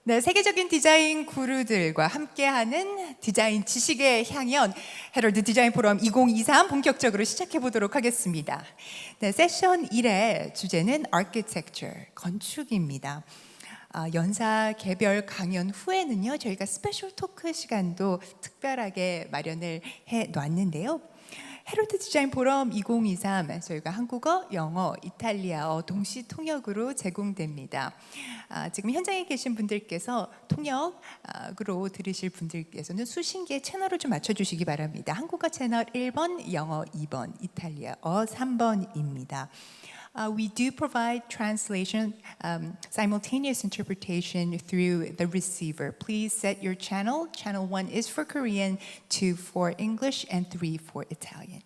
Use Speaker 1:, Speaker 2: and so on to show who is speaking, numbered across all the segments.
Speaker 1: 네, 세계적인 디자인 구루들과 함께하는 디자인 지식의 향연 헤럴드 디자인 포럼 2023 본격적으로 시작해 보도록 하겠습니다. 네, 세션 1의 주제는 Architecture, 건축입니다. 연사 개별 강연 후에는요, 저희가 스페셜 토크 시간도 특별하게 마련을 해 놨는데요. 헤럴드 디자인 포럼 2023 저희가 한국어, 영어, 이탈리아어 동시 통역으로 제공됩니다. 지금 현장에 계신 분들께서 통역으로 들으실 분들께서는 수신기의 채널을 좀 맞춰주시기 바랍니다. 한국어 채널 1번, 영어 2번, 이탈리아어 3번입니다. We do provide translation, simultaneous interpretation through the receiver. Please set your channel. Channel 1 is for Korean, 2 for English, and 3 for Italian.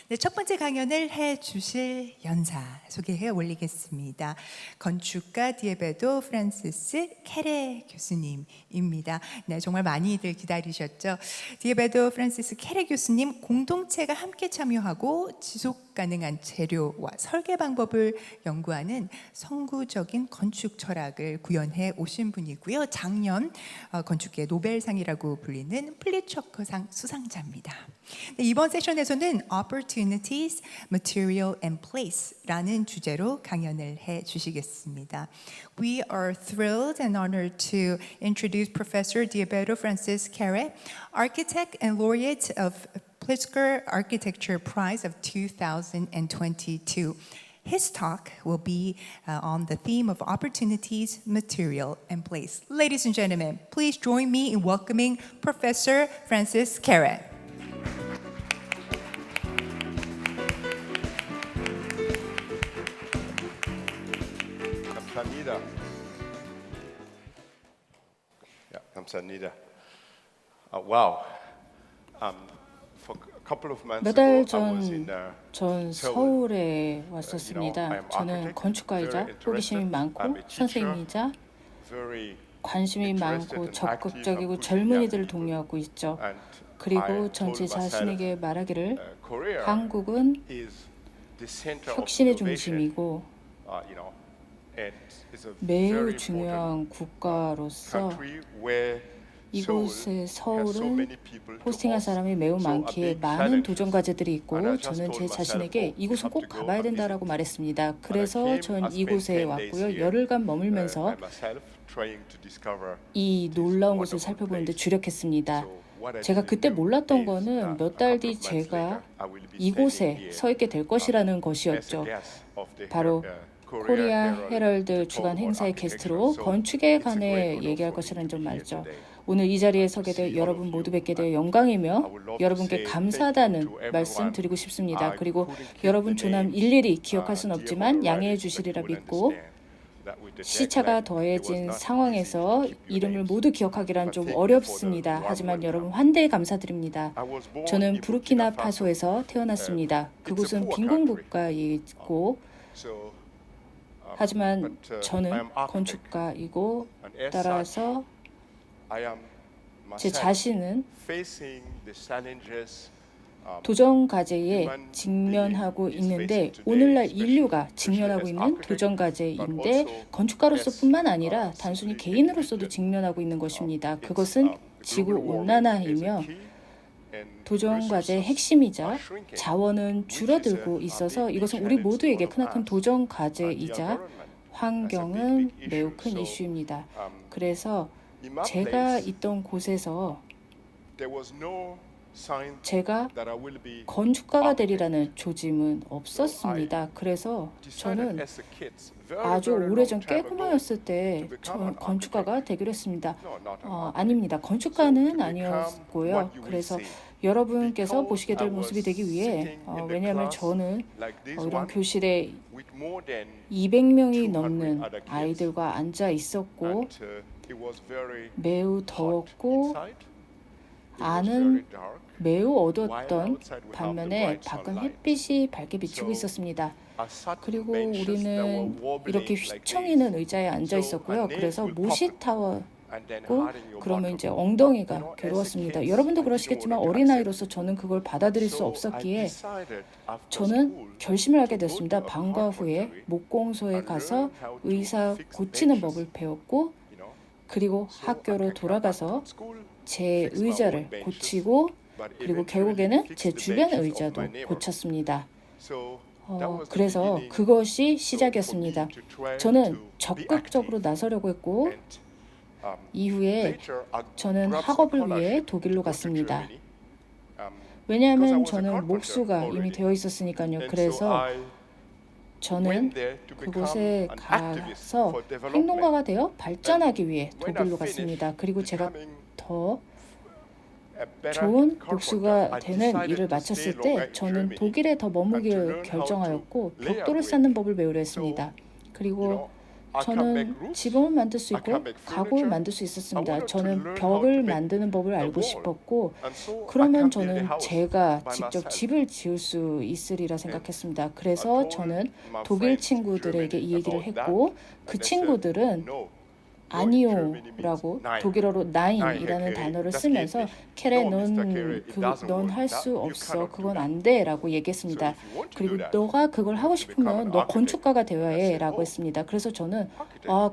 Speaker 1: 네, 첫 번째 강연을 해주실 연사 소개해 올리겠습니다. 건축가 디에베도 프란시스 케레 교수님입니다. 네, 정말 많이들 기다리셨죠? 디에베도 프란시스 케레 교수님, 공동체가 함께 참여하고 지속 가능한 재료와 설계 방법을 연구하는 선구적인 건축 철학을 구현해 오신 분이고요. 작년 건축계 노벨상이라고 불리는 플리처크상 수상자입니다. 네, 이번 세션에서는 Opportunities, Material and Place라는 주제로 강연을 해 주시겠습니다. We are thrilled and honored to introduce Professor Diabeto Francis Kere, architect and laureate of Pritzker Architecture Prize of 2022. His talk will be on the theme of opportunities, material, and place. Ladies and gentlemen, please join me in welcoming Professor Francis Kere.
Speaker 2: 감사합니다. 감사합니다. Wow.
Speaker 3: 몇 달 전 서울에 왔었습니다. 저는 건축가이자 호기심이 많고 선생님이자 관심이 많고 적극적이고 젊은이들을 독려하고 있죠. 그리고 전 제 자신에게 말하기를 한국은 혁신의 중심이고 매우 중요한 국가로서 이곳의 서울은 호스팅할 사람이 매우 많기에 많은 도전 과제들이 있고 저는 제 자신에게 이곳은 꼭 가봐야 된다라고 말했습니다. 그래서 전 이곳에 왔고요. 열흘간 머물면서 이 놀라운 곳을 살펴보는데 주력했습니다. 제가 그때 몰랐던 거는 몇 달 뒤 제가 이곳에 서 있게 될 것이라는 것이었죠. 바로 코리아 헤럴드 주간 행사의 게스트로 건축에 관해 얘기할 것이라는 점 말이죠. 오늘 이 자리에 서게 돼 여러분 모두 뵙게 되어 영광이며 여러분께 감사하다는 말씀 드리고 싶습니다. 그리고 여러분 조남 일일이 기억할 수는 없지만 양해해 주시리라 믿고 시차가 더해진 상황에서 이름을 모두 기억하기란 좀 어렵습니다. 하지만 여러분 환대에 감사드립니다. 저는 부르키나파소에서 태어났습니다. 그곳은 빈곤 국가이고 하지만 저는 건축가이고 따라서 제 자신은 도전 과제에 직면하고 있는데 오늘날 인류가 직면하고 있는 도전 과제인데 건축가로서뿐만 아니라 단순히 개인으로서도 직면하고 있는 것입니다. 그것은 지구 온난화이며 도전 과제의 핵심이자 자원은 줄어들고 있어서 이것은 우리 모두에게 크나큰 도전 과제이자 환경은 매우 큰 이슈입니다. 그래서 제가 있던 곳에서 제가 건축가가 되리라는 조짐은 없었습니다. 그래서 저는 아주 오래전 깨구마였을 때 저는 건축가가 되기로 했습니다. 아닙니다. 건축가는 아니었고요. 그래서 여러분께서 보시게 될 모습이 되기 위해 왜냐하면 저는 이런 교실에 200명이 넘는 아이들과 앉아 있었고 매우 더웠고 안은 매우 어두웠던 반면에 밖은 햇빛이 밝게 비치고 있었습니다. 그리고 우리는 이렇게 휘청이는 의자에 앉아 있었고요. 그래서 못이 타고 그러면 이제 엉덩이가 괴로웠습니다. 여러분도 그러시겠지만 어린아이로서 저는 그걸 받아들일 수 없었기에 저는 결심을 하게 됐습니다. 방과 후에 목공소에 가서 의사 고치는 법을 배웠고 그리고 학교로 돌아가서 제 의자를 고치고 그리고 결국에는 제 주변 의자도 고쳤습니다. 그래서 그것이 시작이었습니다. 저는 적극적으로 나서려고 했고 이후에 저는 학업을 위해 독일로 갔습니다. 왜냐하면 저는 목수가 이미 되어 있었으니까요. 그래서 저는 그곳에 가서 행동가가 되어 발전하기 위해 독일로 갔습니다. 그리고 제가 더 좋은 목수가 되는 일을 마쳤을 때 저는 독일에 더 머무기를 결정하였고 벽돌을 쌓는 법을 배우려 했습니다. 그리고 저는 지붕을 만들 수 있고 가구를 만들 수 있었습니다. 저는 벽을 만드는 법을 알고 싶었고 그러면 저는 제가 직접 집을 지을 수 있으리라 생각했습니다. 그래서 저는 독일 친구들에게 이 얘기를 했고 그 친구들은 아니요라고 독일어로 나인이라는 단어를 쓰면서 캐레 넌 할 수 없어 그건 안 돼라고 얘기했습니다. 그리고 너가 그걸 하고 싶으면 너 건축가가 되어야 해라고 했습니다. 그래서 저는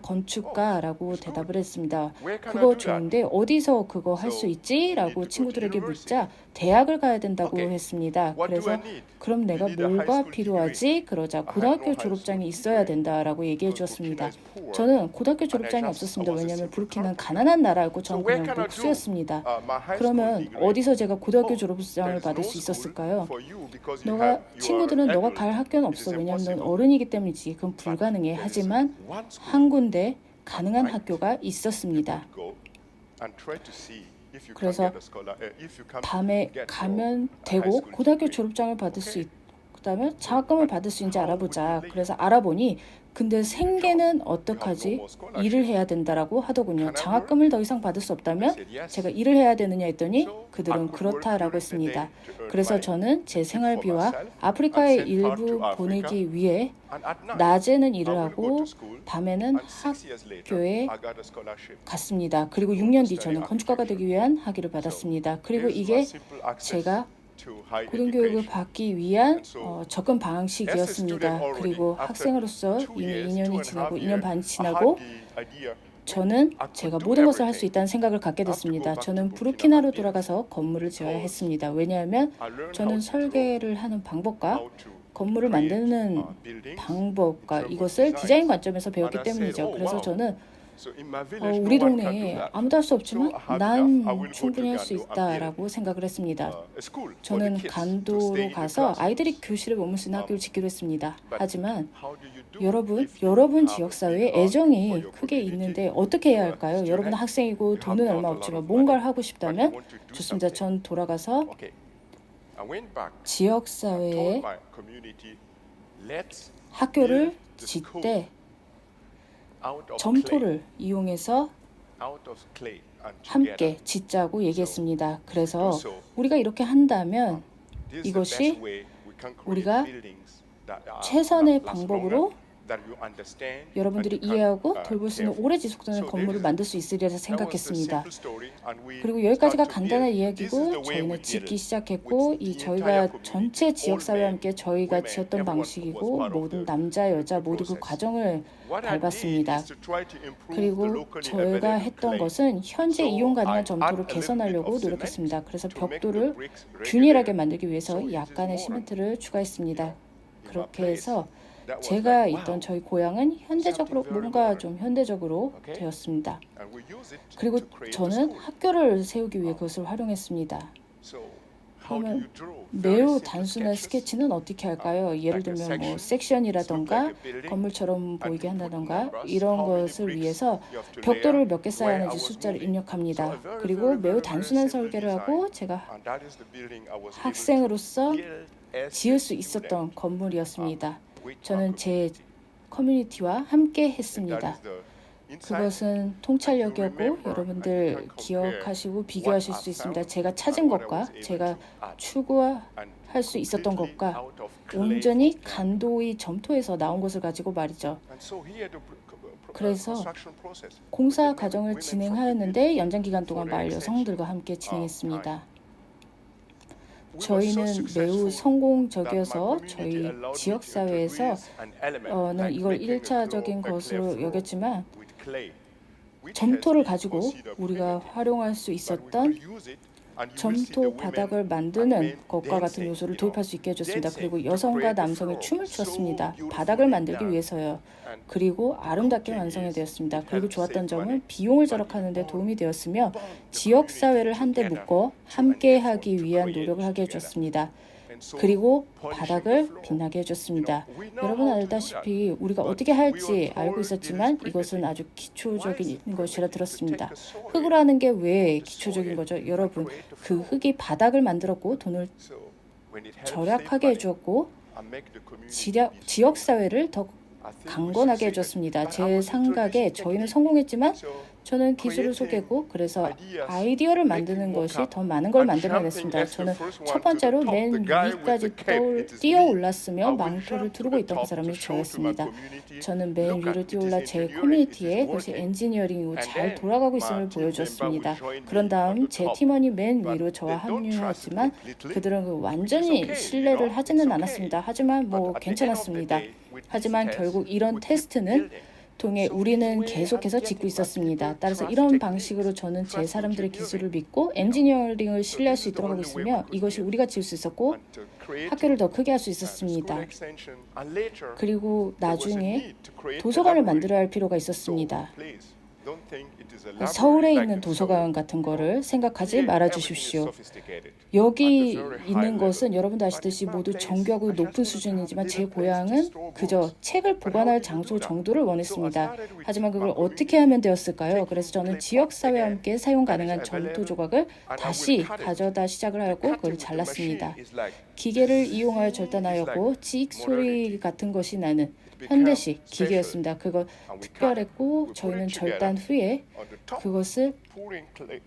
Speaker 3: 건축가라고 대답을 했습니다. 그거 좋은데 어디서 그거 할 수 있지?라고 친구들에게 묻자 대학을 가야 된다고 했습니다. 그래서 그럼 내가 뭐가 필요하지? 그러자 고등학교 졸업장이 있어야 된다라고 얘기해 주었습니다. 저는 고등학교 졸업장이 없었습니다. 왜냐하면 부르키는 가난한 나라였고 저는 그냥 목수였습니다. 그러면 어디서 제가 고등학교 졸업장을 받을 수 있었을까요? 친구들은 너가 갈 학교는 없어. 왜냐하면 넌 어른이기 때문이지. 그건 불가능해. 하지만 한 군데 가능한 학교가 있었습니다. 그래서 밤에 가면 되고 고등학교 졸업장을 받을 수 있다면 장학금을 받을 수 있는지 알아보자. 그래서 알아보니 근데 생계는 어떡하지? 일을 해야 된다라고 하더군요. 장학금을 더 이상 받을 수 없다면 제가 일을 해야 되느냐 했더니 그들은 그렇다라고 했습니다. 그래서 저는 제 생활비와 아프리카의 일부 보내기 위해 낮에는 일을 하고 밤에는 학교에 갔습니다. 그리고 6년 뒤 저는 건축가가 되기 위한 학위를 받았습니다. 그리고 이게 제가 고등교육을 받기 위한 접근 방식이었습니다. 그리고 학생으로서 이미 2년이 지나고 2년 반이 지나고 저는 제가 모든 것을 할 수 있다는 생각을 갖게 됐습니다. 저는 부르키나로 돌아가서 건물을 지어야 했습니다. 왜냐하면 저는 설계를 하는 방법과 건물을 만드는 방법과 이것을 디자인 관점에서 배웠기 때문이죠. 그래서 저는 우리 동네에 아무도 할 수 없지만 난 충분히 할 수 있다라고 생각을 했습니다. 저는 간도로 가서 아이들이 교실에 머물 수 있는 학교를 짓기로 했습니다. 하지만 여러분 지역사회에 애정이 크게 있는데 어떻게 해야 할까요? 여러분은 학생이고 돈은 얼마 없지만 뭔가를 하고 싶다면 좋습니다. 전 돌아가서 지역사회에 학교를 짓되 점토를 이용해서 함께 짓자고 얘기했습니다. 그래서 우리가 이렇게 한다면 이것이 우리가 최선의 방법으로 여러분들이 이해하고 돌볼 수 있는 오래 지속되는 건물을 만들 수 있으리라 생각했습니다. 그리고 여기까지가 간단한 이야기고 저희는 짓기 시작했고 저희가 전체 지역사회와 함께 저희가 지었던 방식이고 모든 남자 여자 모두 그 과정을 밟았습니다. 그리고 저희가 했던 것은 현재 이용 가능한 점토를 개선하려고 노력했습니다. 그래서 벽돌을 균일하게 만들기 위해서 약간의 시멘트를 추가했습니다. 그렇게 해서 제가 있던 저희 고향은 현대적으로 뭔가 좀 현대적으로 되었습니다. 그리고 저는 학교를 세우기 위해 그것을 활용했습니다. 그러면 매우 단순한 스케치는 어떻게 할까요? 예를 들면 뭐 섹션이라던가 건물처럼 보이게 한다던가 이런 것을 위해서 벽돌을 몇 개 쌓아야 하는지 숫자를 입력합니다. 그리고 매우 단순한 설계를 하고 제가 학생으로서 지을 수 있었던 건물이었습니다. 저는 제 커뮤니티와 함께 했습니다. 그것은 통찰력이었고 여러분들 기억하시고 비교하실 수 있습니다. 제가 찾은 것과 제가 추구할 수 있었던 것과 온전히 간도의 점토에서 나온 것을 가지고 말이죠. 그래서 공사 과정을 진행하였는데 연장 기간 동안 마을 여성들과 함께 진행했습니다. 저희는 매우 성공적이어서 저희 지역사회에서는 이걸 1차적인 것으로 여겼지만 점토를 가지고 우리가 활용할 수 있었던 점토 바닥을 만드는 것과 같은 요소를 도입할 수 있게 해줬습니다. 그리고 여성과 남성의 춤을 췄습니다. 바닥을 만들기 위해서요. 그리고 아름답게 완성이 되었습니다. 그리고 좋았던 점은 비용을 절약하는 데 도움이 되었으며 지역사회를 한데 묶어 함께하기 위한 노력을 하게 해줬습니다. 그리고 바닥을 빛나게 해줬습니다. 여러분 알다시피 우리가 어떻게 할지 알고 있었지만 이것은 아주 기초적인 것이라 들었습니다. 흙으로 하는 게 왜 기초적인 거죠? 여러분, 그 흙이 바닥을 만들었고 돈을 절약하게 해주었고 지역사회를 더 강건하게 해줬습니다. 제 생각에 저희는 성공했지만 저는 기술을 소개고 그래서 아이디어를 만드는 것이 더 많은 걸 만들어내겠습니다. 저는 첫 번째로 맨 위까지 뛰어 올랐으며 망토를 두르고 있던 그 사람이 저였습니다. 저는 맨 위로 뛰어올라 제 커뮤니티에 그것이 엔지니어링이고 잘 돌아가고 있음을 보여줬습니다. 그런 다음 제 팀원이 맨 위로 저와 합류했지만 그들은 완전히 신뢰를 하지는 않았습니다. 하지만 뭐 괜찮았습니다. 하지만 결국 이런 테스트는 통해 우리는 계속해서 짓고 있었습니다. 따라서 이런 방식으로 저는 제 사람들의 기술을 믿고 엔지니어링을 신뢰할 수 있도록 하고 있으며 이것이 우리가 지을 수 있었고 학교를 더 크게 할 수 있었습니다. 그리고 나중에 도서관을 만들어야 할 필요가 있었습니다. 서울에 있는 도서관 같은 거를 생각하지 말아 주십시오. 여기 있는 것은 여러분도 아시듯이 모두 정교하고 높은 수준이지만 제 고향은 그저 책을 보관할 장소 정도를 원했습니다. 하지만 그걸 어떻게 하면 되었을까요? 그래서 저는 지역사회와 함께 사용 가능한 점토 조각을 다시 가져다 시작을 하였고 그걸 잘랐습니다. 기계를 이용하여 절단하였고 찍 소리 같은 것이 나는 현대식 기계였습니다. 그거 특별했고 저희는 절단 후에 그것을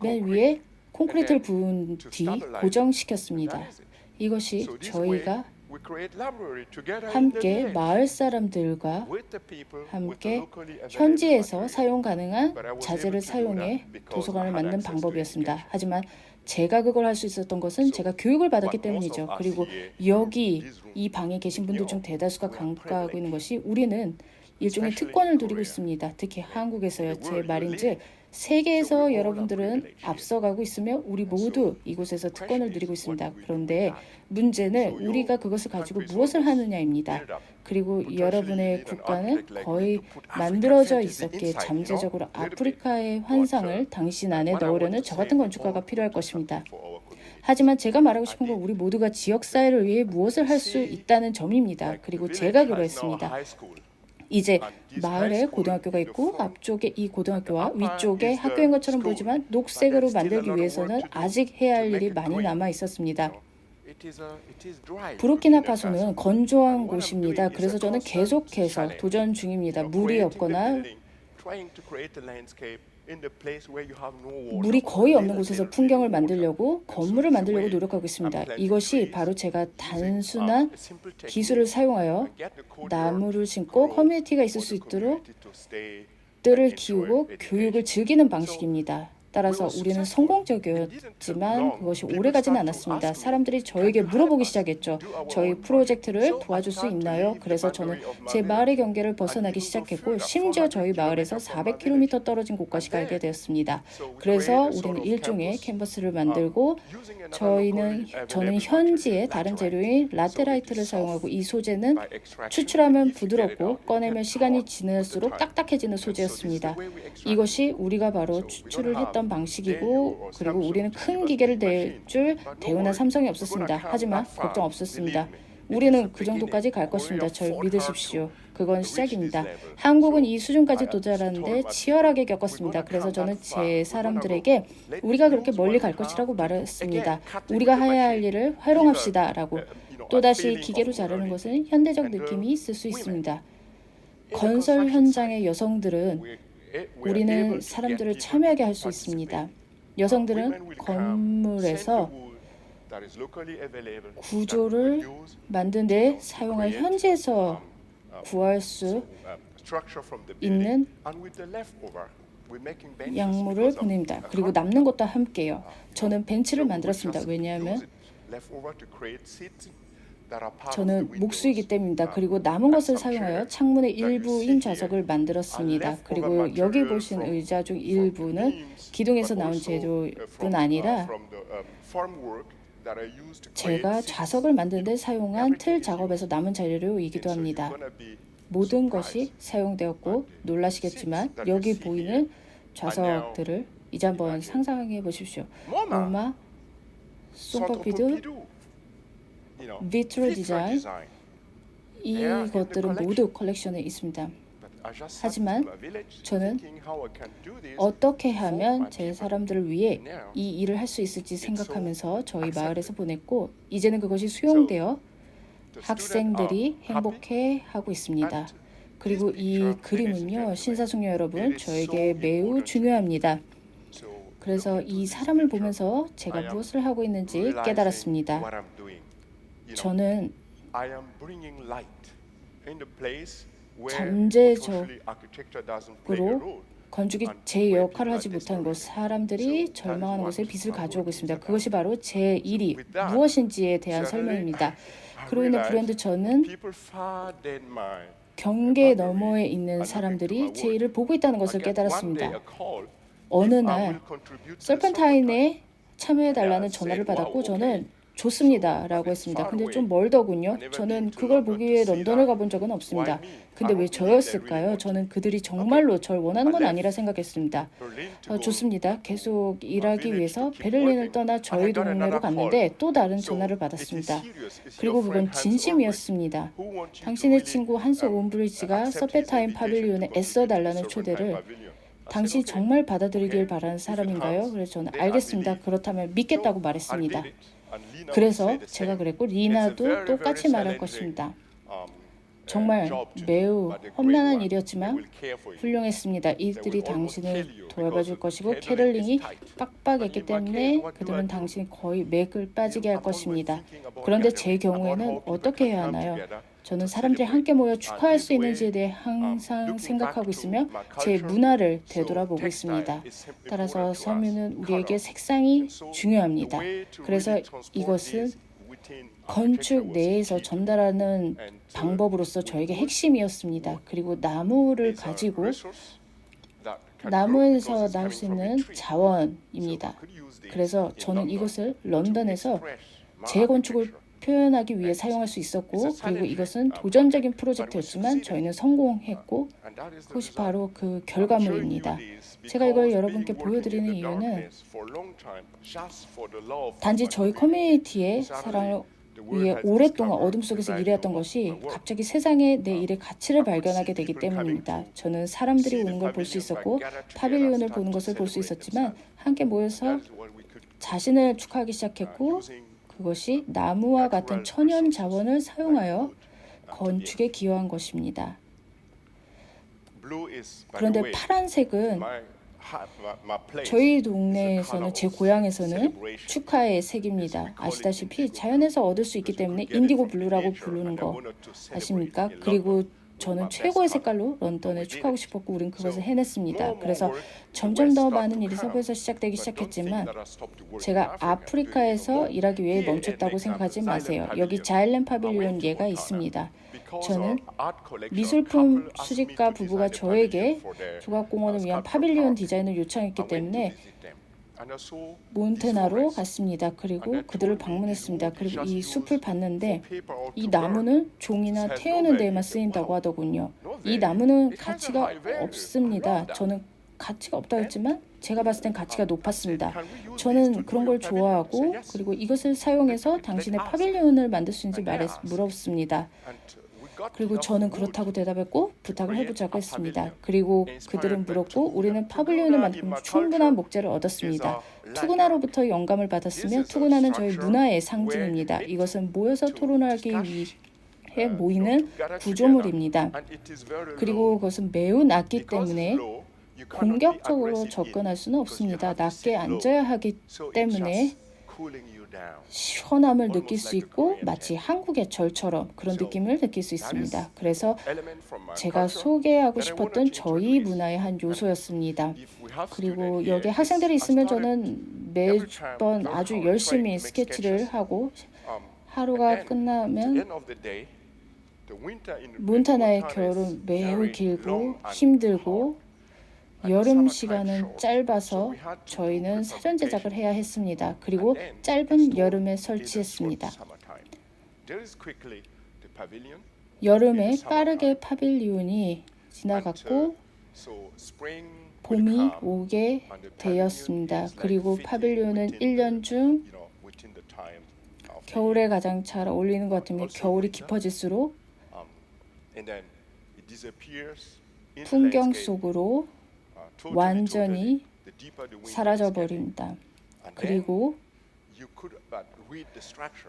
Speaker 3: 맨 위에 콘크리트를 부은 뒤 고정시켰습니다. 이것이 저희가 함께 마을 사람들과 함께 현지에서 사용 가능한 자재를 사용해 도서관을 만든 방법이었습니다. 하지만 제가 그걸 할 수 있었던 것은 제가 교육을 받았기 때문이죠. 그리고 여기 이 방에 계신 분들 중 대다수가 강조하고 있는 것이 우리는 일종의 특권을 누리고 있습니다. 특히 한국에서요. 제 말인즉 세계에서 여러분들은 앞서가고 있으며 우리 모두 이곳에서 특권을 누리고 있습니다. 그런데 문제는 우리가 그것을 가지고 무엇을 하느냐입니다. 그리고 여러분의 국가는 거의 만들어져 있었기에 잠재적으로 아프리카의 환상을 당신 안에 넣으려는 저 같은 건축가가 필요할 것입니다. 하지만 제가 말하고 싶은 건 우리 모두가 지역사회를 위해 무엇을 할 수 있다는 점입니다. 그리고 제가 그러했습니다. 이제 마을에 고등학교가 있고 앞쪽에 이 고등학교와 위쪽에 학교인 것처럼 보이지만 녹색으로 만들기 위해서는 아직 해야 할 일이 많이 남아 있었습니다. 부르키나파소는 건조한 곳입니다. 그래서 저는 계속해서 도전 중입니다. 물이 없거나 물이 거의 없는 곳에서 풍경을 만들려고 건물을 만들려고 노력하고 있습니다. 이것이 바로 제가 단순한 기술을 사용하여 나무를 심고 커뮤니티가 있을 수 있도록 뜰을 키우고 교육을 즐기는 방식입니다. 따라서 우리는 성공적이었지만 그것이 오래가지는 않았습니다. 사람들이 저에게 물어보기 시작했죠. 저희 프로젝트를 도와줄 수 있나요? 그래서 저는 제 마을의 경계를 벗어나기 시작했고 심지어 저희 마을에서 400km 떨어진 곳까지 가게 되었습니다. 그래서 우리는 일종의 캔버스를 만들고 저는 현지의 다른 재료인 라테라이트를 사용하고 이 소재는 추출하면 부드럽고 꺼내면 시간이 지날수록 딱딱해지는 소재였습니다. 이것이 우리가 바로 추출을 했던 방식이고 그리고 우리는 큰 기계를 낼 줄 대우나 삼성이 없었습니다. 하지만 걱정 없었습니다. 우리는 그 정도까지 갈 것입니다. 절 믿으십시오. 그건 시작입니다. 한국은 이 수준까지 도달하는데 치열하게 겪었습니다. 그래서 저는 제 사람들에게 우리가 그렇게 멀리 갈 것이라고 말했습니다. 우리가 해야 할 일을 활용합시다 라고. 또다시 기계로 자르는 것은 현대적 느낌이 있을 수 있습니다. 건설 현장의 여성들은 우리는 사람들을 참여하게 할 수 있습니다. 여성들은 건물에서 구조를 만든 데 사용할 현지에서 구할 수 있는 약물을 보냅니다. 그리고 남는 것도 함께요. 저는 벤치를 만들었습니다. 왜냐하면 저는 목수이기 때문입니다. 그리고 남은 것을 사용하여 창문의 일부인 좌석을 만들었습니다. 그리고 여기 보신 의자 중 일부는 기둥에서 나온 재료뿐 아니라 제가 좌석을 만드는 데 사용한 틀 작업에서 남은 재료이기도 합니다. 모든 것이 사용되었고 놀라시겠지만 여기 보이는 좌석들을 이제 한번 상상해 보십시오. 로마, 소퍼피드, 비트로 디자인, 이것들은 모두 컬렉션에 있습니다. 하지만 저는 어떻게 하면 제 사람들을 위해 이 일을 할 수 있을지 생각하면서 저희 마을에서 보냈고 이제는 그것이 수용되어 학생들이 행복해하고 있습니다. 그리고 이 그림은요, 신사숙녀 여러분, 저에게 매우 중요합니다. 그래서 이 사람을 보면서 제가 무엇을 하고 있는지 깨달았습니다. 저는 잠재적으로 건축이 제 역할을 하지 못한 곳, 사람들이 절망하는 곳에 빛을 가져오고 있습니다. 그것이 바로 제 일이 무엇인지에 대한 설명입니다. 그로 인해 불현듯 저는 경계 너머에 있는 사람들이 제 일을 보고 있다는 것을 깨달았습니다. 어느 날 서펜타인에 참여해달라는 전화를 받았고 저는 좋습니다 라고 했습니다. 근데 좀 멀더군요. 저는 그걸 보기 위해 런던을 가본 적은 없습니다. 근데 왜 저였을까요? 저는 그들이 정말로 절 원하는 건 아니라 생각했습니다. 좋습니다. 계속 일하기 위해서 베를린을 떠나 저희 동네로 갔는데 또 다른 전화를 받았습니다. 그리고 그건 진심이었습니다. 당신의 친구 한스 온브리지가 서펜타인 파빌리온에 애써달라는 초대를 당신이 정말 받아들이길 바라는 사람인가요? 그래서 저는 알겠습니다. 그렇다면 믿겠다고 말했습니다. 그래서 제가 그랬고 리나도 똑같이 말할 것입니다. 정말 매우 험난한 일이었지만 훌륭했습니다. 이들이 당신을 돌봐줄 것이고 캐럴링이 빡빡했기 때문에 그들은 당신이 거의 맥을 빠지게 할 것입니다. 그런데 제 경우에는 어떻게 해야 하나요? 저는 사람들이 함께 모여 축하할 수 있는지에 대해 항상 생각하고 있으며 제 문화를 되돌아보고 있습니다. 따라서 섬유는 우리에게 색상이 중요합니다. 그래서 이것은 건축 내에서 전달하는 방법으로서 저에게 핵심이었습니다. 그리고 나무를 가지고 나무에서 나올 수 있는 자원입니다. 그래서 저는 이것을 런던에서 재건축을 표현하기 위해 사용할 수 있었고 그리고 이것은 도전적인 프로젝트였지만 저희는 성공했고 그것이 바로 그 결과물입니다. 제가 이걸 여러분께 보여드리는 이유는 단지 저희 커뮤니티의 사랑을 위해 오랫동안 어둠 속에서 일해왔던 것이 갑자기 세상에 내 일의 가치를 발견하게 되기 때문입니다. 저는 사람들이 오는 걸 볼 수 있었고 파빌리온을 보는 것을 볼 수 있었지만 함께 모여서 자신을 축하하기 시작했고 그것이 나무와 같은 천연 자원을 사용하여 건축에 기여한 것입니다. 그런데 파란색은 저희 동네에서는 제 고향에서는 축하의 색입니다. 아시다시피 자연에서 얻을 수 있기 때문에 인디고 블루라고 부르는 거 아십니까? 그리고 저는 최고의 색깔로 런던에 축하하고 싶었고 우린 그것을 해냈습니다. 그래서 점점 더 많은 일이 서부에서 시작되기 시작했지만 제가 아프리카에서 일하기 위해 멈췄다고 생각하지 마세요. 여기 자일랜 파빌리온 예가 있습니다. 저는 미술품 수집가 부부가 저에게 조각공원을 위한 파빌리온 디자인을 요청했기 때문에 몬테나로 갔습니다. 그리고 그들을 방문했습니다. 그리고 이 숲을 봤는데 이 나무는 종이나 태우는 데에만 쓰인다고 하더군요. 이 나무는 가치가 없습니다. 저는 가치가 없다고 했지만 제가 봤을 땐 가치가 높았습니다. 저는 그런 걸 좋아하고 그리고 이것을 사용해서 당신의 파빌리온을 만들 수 있는지 물었습니다. 그리고 저는 그렇다고 대답했고 부탁을 해보자고 했습니다. 그리고 그들은 물었고 우리는 파빌리온을 만들면 충분한 목재를 얻었습니다. 투구나로부터 영감을 받았으며 투구나는 저희 문화의 상징입니다. 이것은 모여서 토론하기 위해 모이는 구조물입니다. 그리고 그것은 매우 낮기 때문에 공격적으로 접근할 수는 없습니다. 낮게 앉아야 하기 때문에 시원함을 느낄 수 있고 마치 한국의 절처럼 그런 느낌을 느낄 수 있습니다. 그래서 제가 소개하고 싶었던 저희 문화의 한 요소였습니다. 그리고 여기 학생들이 있으면 저는 매번 아주 열심히 스케치를 하고 하루가 끝나면 몬타나의 겨울은 매우 길고 힘들고 여름 시간은 짧아서 저희는 사전 제작을 해야 했습니다. 그리고 짧은 여름에 설치했습니다. 여름에 빠르게 파빌리온이 지나갔고 봄이 오게 되었습니다. 그리고 파빌리온은 1년 중 겨울에 가장 잘 어울리는 것 같으면 겨울이 깊어질수록 풍경 속으로 완전히 사라져버립니다. 그리고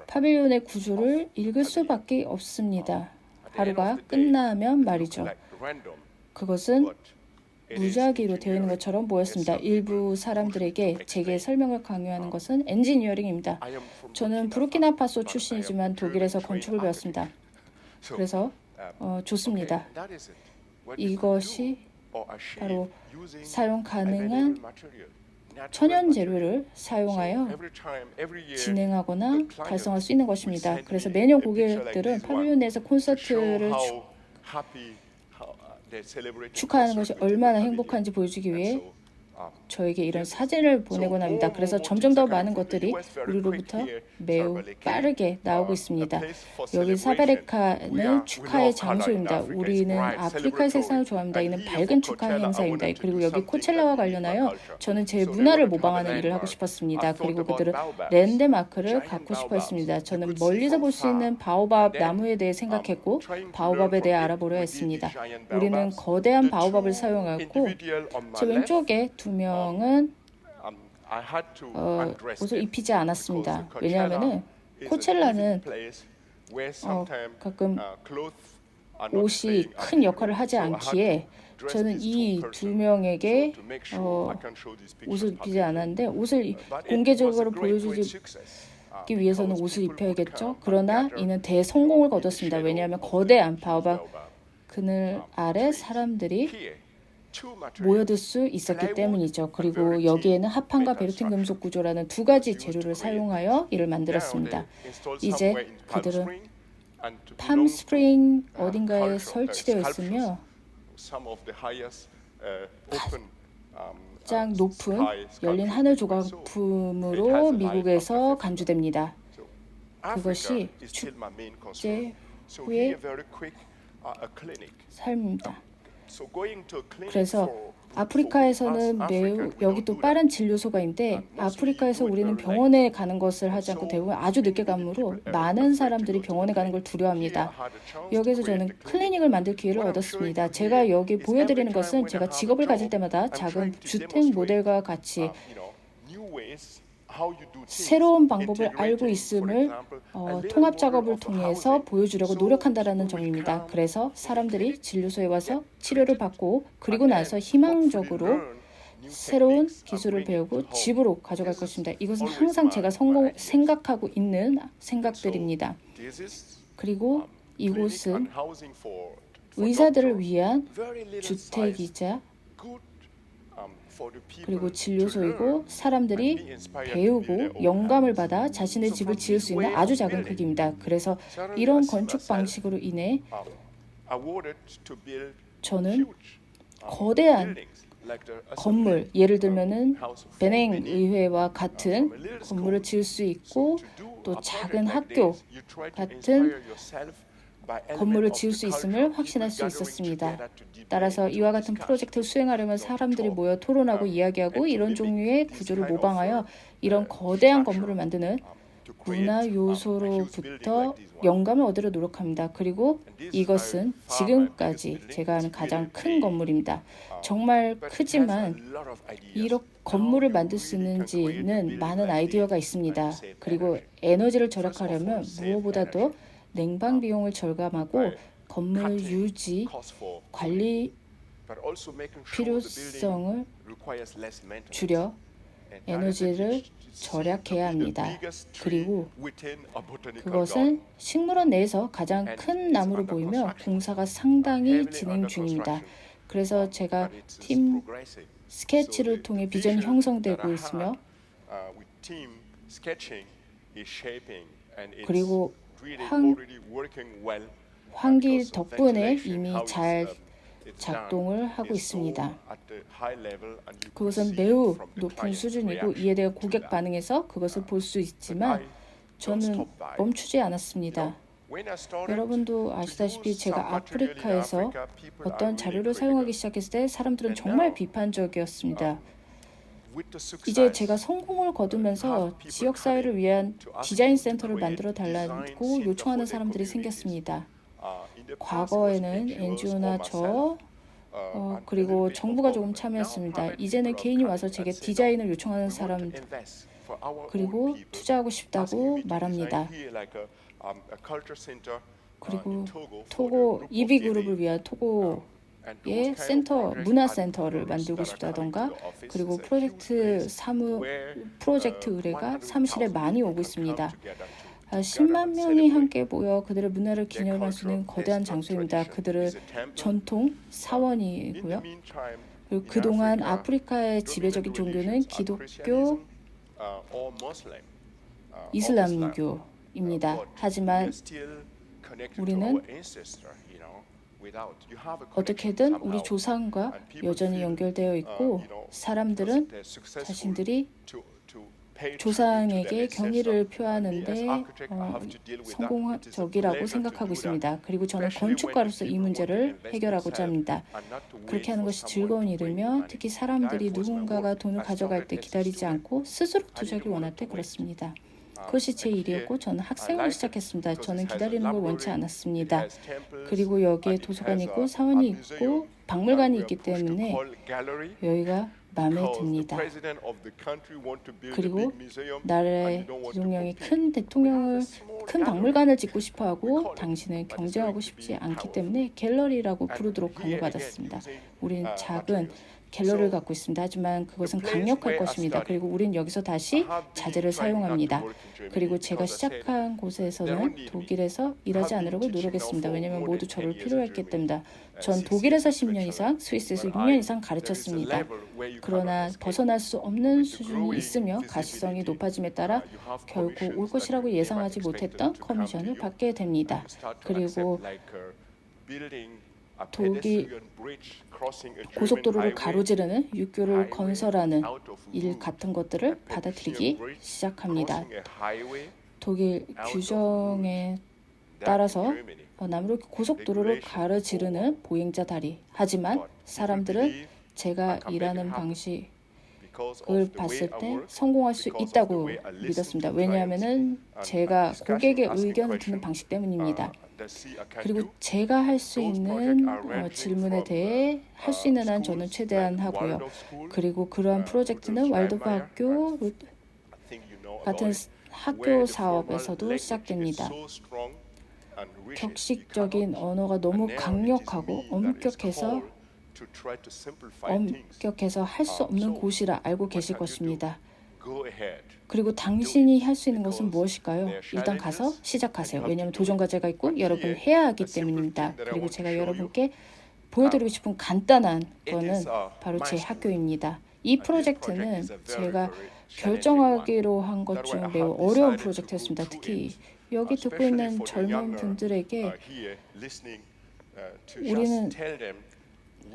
Speaker 3: 파빌리온의 구조를 읽을 수밖에 없습니다. 하루가 끝나면 말이죠. 그것은 무작위로 되어 있는 것처럼 보였습니다. 일부 사람들에게 제게 설명을 강요하는 것은 엔지니어링입니다. 저는 부르키나파소 출신이지만 독일에서 건축을 배웠습니다. 그래서 좋습니다. 이것이 바로 사용 가능한 천연 재료를 사용하여 진행하거나 달성할 수 있는 것입니다. 그래서 매년 고객들은 파빌리온 내에서 콘서트를 축하하는 것이 얼마나 행복한지 보여주기 위해 저에게 이런 사진을 보내곤 합니다. 그래서 점점 더 많은 것들이 우리로부터 매우 빠르게 나오고 있습니다. 여기 사베레카는 축하의 장소입니다. 우리는 아프리카의 색상을 좋아합니다. 이는 밝은 축하 행사입니다. 그리고 여기 코첼라와 관련하여 저는 제 문화를 모방하는 일을 하고 싶었습니다. 그리고 그들은 랜드마크를 갖고 싶어 했습니다. 저는 멀리서 볼 수 있는 바오밥 나무에 대해 생각했고 바오밥에 대해 알아보려 했습니다. 우리는 거대한 바오밥을 사용했고 제 왼쪽에 두 명은 옷을 입히지 않았습니다. 왜냐하면 코첼라는 가끔 옷이 큰 역할을 하지 않기에 저는 이 두 명에게 옷을 입히지 않았는데 옷을 공개적으로 보여주기 위해서는 옷을 입혀야겠죠. 그러나 이는 대성공을 거뒀습니다. 왜냐하면 거대한 바오밥 그늘 아래 사람들이 모여들 수 있었기 때문이죠. 그리고 여기에는 합판과 베르틴 금속 구조라는 두 가지 재료를 사용하여 이를 만들었습니다. 이제 그들은 팜스프링 어딘가에 설치되어 있으며 가장 높은 열린 하늘 조각품으로 미국에서 간주됩니다. 그것이 축제 후의 삶입니다. 그래서 아프리카에서는 매우 여기 또 빠른 진료소가 있는데 아프리카에서 우리는 병원에 가는 것을 하지 않고 대부분 아주 늦게 가므로 많은 사람들이 병원에 가는 걸 두려워합니다. 여기서 저는 클리닉을 만들 기회를 얻었습니다. 제가 여기 보여드리는 것은 제가 직업을 가질 때마다 작은 주택 모델과 같이 새로운 방법을 알고 있음을 통합 작업을 통해서 보여주려고 노력한다라는 점입니다. 그래서 사람들이 진료소에 와서 치료를 받고 그리고 나서 희망적으로 새로운 기술을 배우고 집으로 가져갈 것입니다. 이것은 항상 제가 생각하고 있는 생각들입니다. 그리고 이곳은 의사들을 위한 주택이자 그리고 진료소이고 사람들이 배우고 영감을 받아 자신의 집을 지을 수 있는 아주 작은 크기입니다. 그래서 이런 건축 방식으로 인해 저는 거대한 건물, 예를 들면은 베냉 의회와 같은 건물을 지을 수 있고 또 작은 학교 같은 건물을 지을 수 있음을 확신할 수 있었습니다. 따라서 이와 같은 프로젝트를 수행하려면 사람들이 모여 토론하고 이야기하고 이런 종류의 구조를 모방하여 이런 거대한 건물을 만드는 문화 요소로부터 영감을 얻으려 노력합니다. 그리고 이것은 지금까지 제가 아는 가장 큰 건물입니다. 정말 크지만 이런 건물을 만들 수 있는지는 많은 아이디어가 있습니다. 그리고 에너지를 절약하려면 무엇보다도 냉방 비용을 절감하고 건물 유지, 관리 필요성을 줄여 에너지를 절약해야 합니다. 그리고 그것은 식물원 내에서 가장 큰 나무로 보이며 공사가 상당히 진행 중입니다. 그래서 제가 팀 스케치를 통해 비전이 형성되고 있으며 그리고 환기 덕분에 이미 잘 작동을 하고 있습니다. 그것은 매우 높은 수준이고 이에 대해 고객 반응에서 그것을 볼 수 있지만 저는 멈추지 않았습니다. 여러분도 아시다시피 제가 아프리카에서 어떤 자료를 사용하기 시작했을 때 사람들은 정말 비판적이었습니다. 이제 제가 성공을 거두면서 지역사회를 위한 디자인 센터를 만들어 달라고 요청하는 사람들이 생겼습니다. 과거에는 NGO나 그리고 정부가 조금 참여했습니다. 이제는 개인이 와서 제게 디자인을 요청하는 사람 그리고 투자하고 싶다고 말합니다. 그리고 토고 이비 그룹을 위한 토고의 문화 센터를 만들고 싶다던가 그리고 프로젝트 의뢰가 사무실에 많이 오고 있습니다. 10만 명이 함께 모여 그들의 문화를 기념할 수 있는 거대한 장소입니다. 그들의 전통 사원이고요. 그리고 그동안 아프리카의 지배적인 종교는 기독교, 이슬람교입니다. 하지만 우리는 어떻게든 우리 조상과 여전히 연결되어 있고 사람들은 자신들이 조상에게 경의를 표하는데 성공적이라고 생각하고 있습니다. 그리고 저는 건축가로서 이 문제를 해결하고자 합니다. 그렇게 하는 것이 즐거운 일이며 특히 사람들이 누군가가 돈을 가져갈 때 기다리지 않고 스스로 투자하기 원할 때 그렇습니다. 그것이 제 일이었고 저는 학생으로 시작했습니다. 저는 기다리는 걸 원치 않았습니다. 그리고 여기에 도서관이 있고 사원이 있고 박물관이 있기 때문에 여기가 마음에 듭니다. 그리고 나라의 대통령이 큰 박물관을 짓고 싶어하고 당신은 경쟁하고 싶지 않기 때문에 갤러리라고 부르도록 강요받았습니다. 우리는 작은 갤러리를 갖고 있습니다. 하지만 그것은 강력할 것입니다. 그리고 우린 여기서 다시 자재를 사용합니다. 그리고 제가 시작한 곳에서는 독일에서 일하지 않으려고 노력했습니다. 왜냐하면 모두 저를 필요했기 때문입니다. 전 독일에서 10년 이상, 스위스에서 6년 이상 가르쳤습니다. 그러나 벗어날 수 없는 수준이 있으며 가시성이 높아짐에 따라 결국 올 것이라고 예상하지 못했던 커미션을 받게 됩니다. 그리고 독일 고속도로를 가로지르는 육교를 건설하는 일 같은 것들을 받아들이기 시작합니다. 독일 규정에 따라서 남으로 고속도로를 가로지르는 보행자 다리. 하지만 사람들은 제가 일하는 방식을 봤을 때 성공할 수 있다고 믿었습니다. 왜냐하면 제가 고객의 의견을 듣는 방식 때문입니다. 그리고 제가 할 수 있는 질문에 대해 할 수 있는 한 저는 최대한 하고요. 그리고 그러한 프로젝트는 왈도프 학교 같은 학교 사업에서도 시작됩니다. 격식적인 언어가 너무 강력하고 엄격해서 할 수 없는 곳이라 알고 계실 것입니다. 그리고 당신이 할 수 있는 것은 무엇일까요? 일단 가서 시작하세요. 왜냐하면 도전 과제가 있고 여러분은 해야 하기 때문입니다. 그리고 제가 여러분께 보여드리고 싶은 간단한 거는 바로 제 학교입니다. 이 프로젝트는 제가 결정하기로 한 것 중 매우 어려운 프로젝트였습니다. 특히 여기 듣고 있는 젊은 분들에게 우리는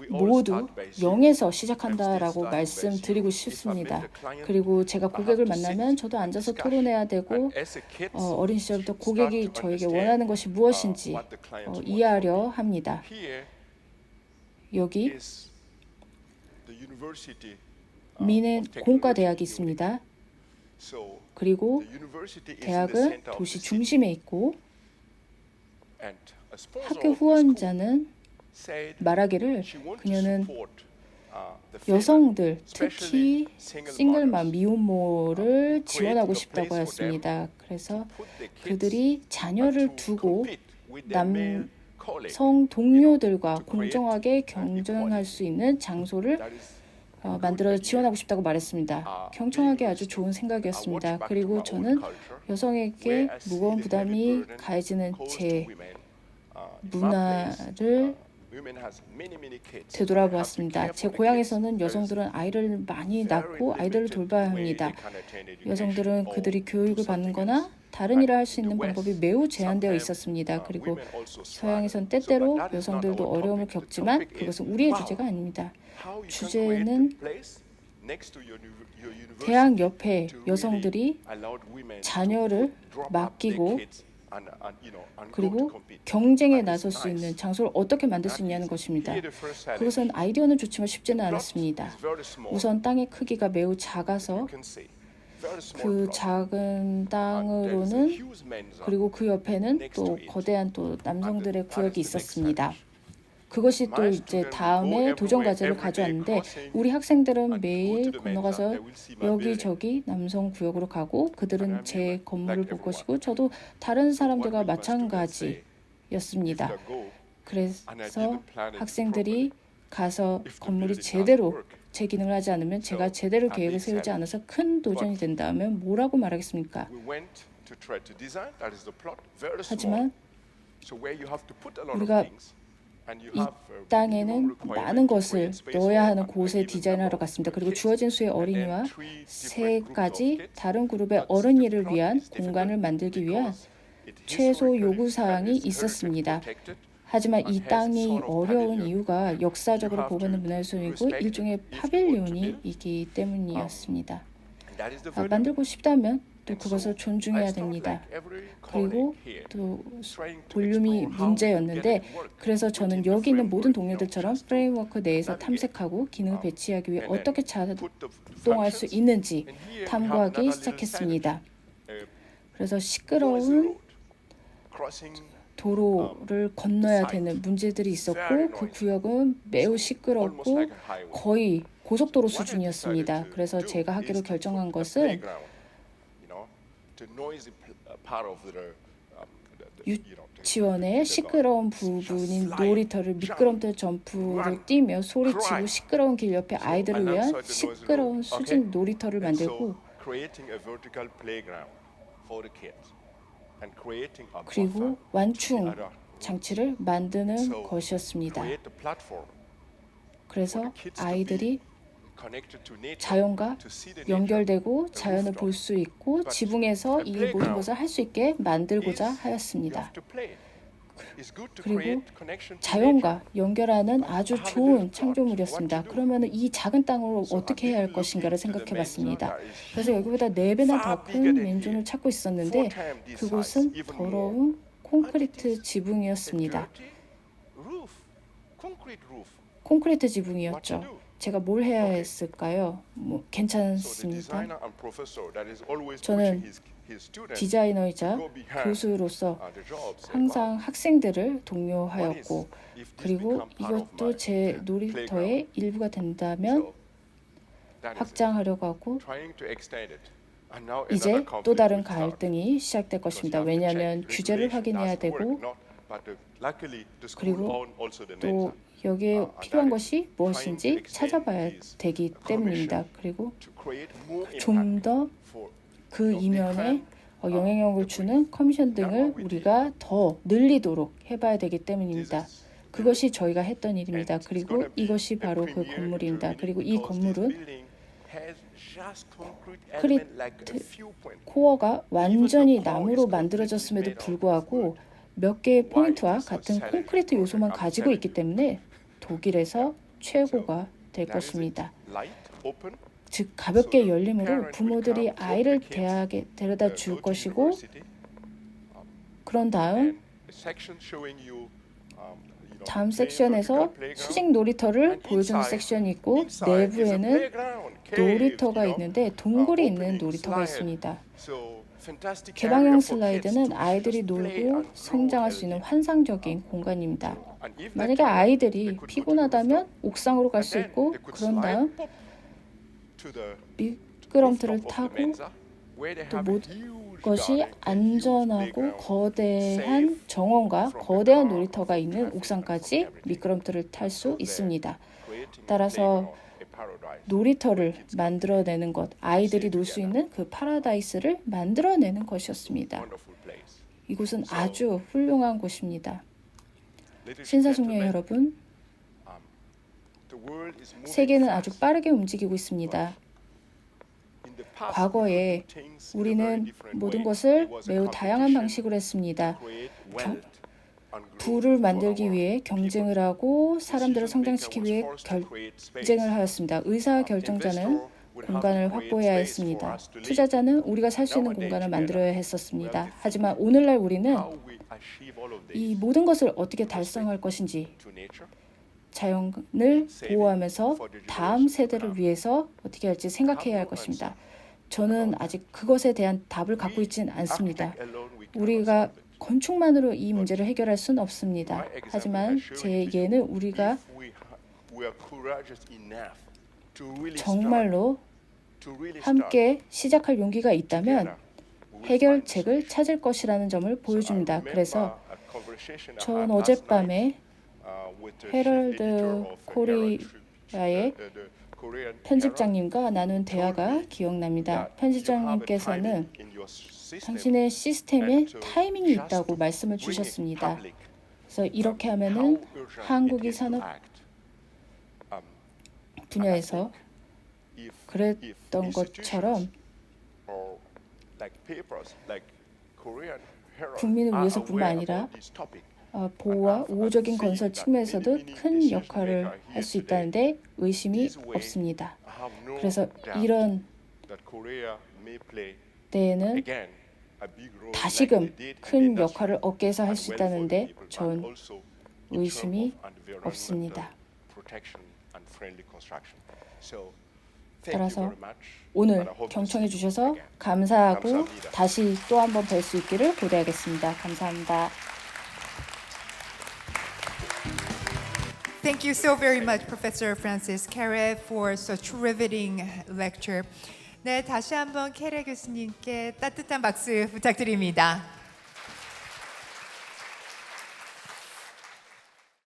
Speaker 3: 모두 0에서 시작한다라고 말씀드리고 싶습니다. 그리고 제가 고객을 만나면 저도 앉아서 토론해야 되고 어린 시절부터 고객이 저에게 원하는 것이 무엇인지 이해하려 합니다. 여기 미넨 공과대학이 있습니다. 그리고 대학은 도시 중심에 있고 학교 후원자는 말하기를 그녀는 여성들, 특히 싱글맘, 미혼모를 지원하고 싶다고 하였습니다. 그래서 그들이 자녀를 두고 남성 동료들과 공정하게 경쟁할 수 있는 장소를 만들어 지원하고 싶다고 말했습니다. 경청하기 아주 좋은 생각이었습니다. 그리고 저는 여성에게 무거운 부담이 가해지는 제 문화를 되돌아보았습니다. 제 고향에서는 여성들은 아이를 많이 낳고 아이들을 돌봐야 합니다. 여성들은 그들이 교육을 받는 거나 다른 일을 할 수 있는 방법이 매우 제한되어 있었습니다. 그리고 서양에선 때때로 여성들도 어려움을 겪지만 그것은 우리의 주제가 아닙니다. 주제는 대학 옆에 여성들이 자녀를 맡기고 그리고 경쟁에 나설 수 있는 장소를 어떻게 만들 수 있냐는 것입니다. 그것은 아이디어는 좋지만 쉽지는 않았습니다. 우선 땅의 크기가 매우 작아서 그 작은 땅으로는 그리고 그 옆에는 또 거대한 또 남성들의 구역이 있었습니다. 그것이 또 이제 다음에 도전 과제를 가져왔는데 우리 학생들은 매일 건너가서 여기저기 남성 구역으로 가고 그들은 제 건물을 볼 것이고 저도 다른 사람들과 마찬가지였습니다. 그래서 학생들이 가서 건물이 제대로 제 기능을 하지 않으면 제가 제대로 계획을 세우지 않아서 큰 도전이 된다면 뭐라고 말하겠습니까? 하지만 우리가 이 땅에는 많은 것을 넣어야 하는 곳에 디자인하러 갔습니다. 그리고 주어진 수의 어린이와 세 가지 다른 그룹의 어른이를 위한 공간을 만들기 위한 최소 요구사항이 있었습니다. 하지만 이 땅이 어려운 이유가 역사적으로 보고는 문화유산이고 일종의 파빌리온이기 때문이었습니다. 만들고 싶다면 또 그것을 존중해야 됩니다. 그리고 또 볼륨이 문제였는데 그래서 저는 여기 있는 모든 동료들처럼 프레임워크 내에서 탐색하고 기능을 배치하기 위해 어떻게 작동할 수 있는지 탐구하기 시작했습니다. 그래서 시끄러운 도로를 건너야 되는 문제들이 있었고 그 구역은 매우 시끄럽고 거의 고속도로 수준이었습니다. 그래서 제가 하기로 결정한 것은 유치원의 시끄러운 부분인 놀이터를 미끄럼틀 점프로 뛰며 소리치고 시끄러운 길 옆에 아이들을 위한 시끄러운 수직 놀이터를 만들고 그리고 완충 장치를 만드는 것이었습니다. 그래서 아이들이 자연과 연결되고 자연을 볼 수 있고 지붕에서 이 모든 것을 할 수 있게 만들고자 하였습니다. 그리고 자연과 연결하는 아주 좋은 창조물이었습니다. 그러면 이 작은 땅으로 어떻게 해야 할 것인가를 생각해 봤습니다. 그래서 여기보다 4배나 더 큰 맨존을 찾고 있었는데 그곳은 더러운 콘크리트 지붕이었습니다. 콘크리트 지붕이었죠. 제가 뭘 해야 했을까요? 괜찮습니다. 저는 디자이너이자 교수로서 항상 학생들을 독려하였고 그리고 이것도 제 놀이터의 일부가 된다면 확장하려고 하고 이제 또 다른 갈등이 시작될 것입니다. 왜냐하면 규제를 확인해야 되고 그리고 또 여기에 필요한 것이 무엇인지 찾아봐야 되기 때문입니다. 그리고 좀 더 그 이면에 영향력을 주는 커미션 등을 우리가 더 늘리도록 해봐야 되기 때문입니다. 그것이 저희가 했던 일입니다. 그리고 이것이 바로 그 건물입니다. 그리고 이 건물은 콘크리트 코어가 완전히 나무로 만들어졌음에도 불구하고 몇 개의 포인트와 같은 콘크리트 요소만 가지고 있기 때문에 독일에서 최고가 될 것입니다. 즉 가볍게 열림으로 부모들이 아이를 대학에 데려다 줄 것이고 그런 다음 섹션에서 수직 놀이터를 보여주는 섹션이 있고 내부에는 놀이터가 있는데 동굴이 있는 놀이터가 있습니다. 개방형 슬라이드는 아이들이 놀고 성장할 수 있는 환상적인 공간입니다. 만약에 아이들이 피곤하다면 옥상으로 갈 수 있고 그런 다음 미끄럼틀을 타고 또 모든 것이 안전하고 거대한 정원과 거대한 놀이터가 있는 옥상까지 미끄럼틀을 탈 수 있습니다. 따라서 놀이터를 만들어내는 것, 아이들이 놀 수 있는 그 파라다이스를 만들어내는 것이었습니다. 이곳은 아주 훌륭한 곳입니다. 신사숙녀 여러분, 세계는 아주 빠르게 움직이고 있습니다. 과거에 우리는 모든 것을 매우 다양한 방식으로 했습니다. 부를 만들기 위해 경쟁을 하고 사람들을 성장시키기 위해 경쟁을 하였습니다. 의사결정자는 공간을 확보해야 했습니다. 투자자는 우리가 살 수 있는 공간을 만들어야 했었습니다. 하지만 오늘날 우리는 이 모든 것을 어떻게 달성할 것인지 자연을 보호하면서 다음 세대를 위해서 어떻게 할지 생각해야 할 것입니다. 저는 아직 그것에 대한 답을 갖고 있지는 않습니다. 우리가 건축만으로 이 문제를 해결할 수는 없습니다. 하지만 제 예는 우리가 정말로 함께 시작할 용기가 있다면 해결책을 찾을 것이라는 점을 보여줍니다. 그래서 전 어젯밤에 헤럴드 코리아의 편집장님과 나눈 대화가 기억납니다. 편집장님께서는 당신의 시스템에 타이밍이 있다고 말씀을 주셨습니다. 그래서 이렇게 하면은 한국이 산업 분야에서 그랬던 것처럼 국민을 위해서뿐만 아니라 보호와 우호적인 건설 측면에서도 큰 역할을 할 수 있다는데 의심이 없습니다. 그래서 이런 때에는 다시금 큰 역할을 어깨에서 할 수 있다는데 전 의심이 없습니다. 따라서 오늘 경청해 주셔서 감사하고 다시 또 한 번 뵐 수 있기를 고대하겠습니다. 감사합니다.
Speaker 1: Thank you so very much, Professor Francis Kere, for such riveting lecture. 네, 다시 한번 케레 교수님께 따뜻한 박수 부탁드립니다.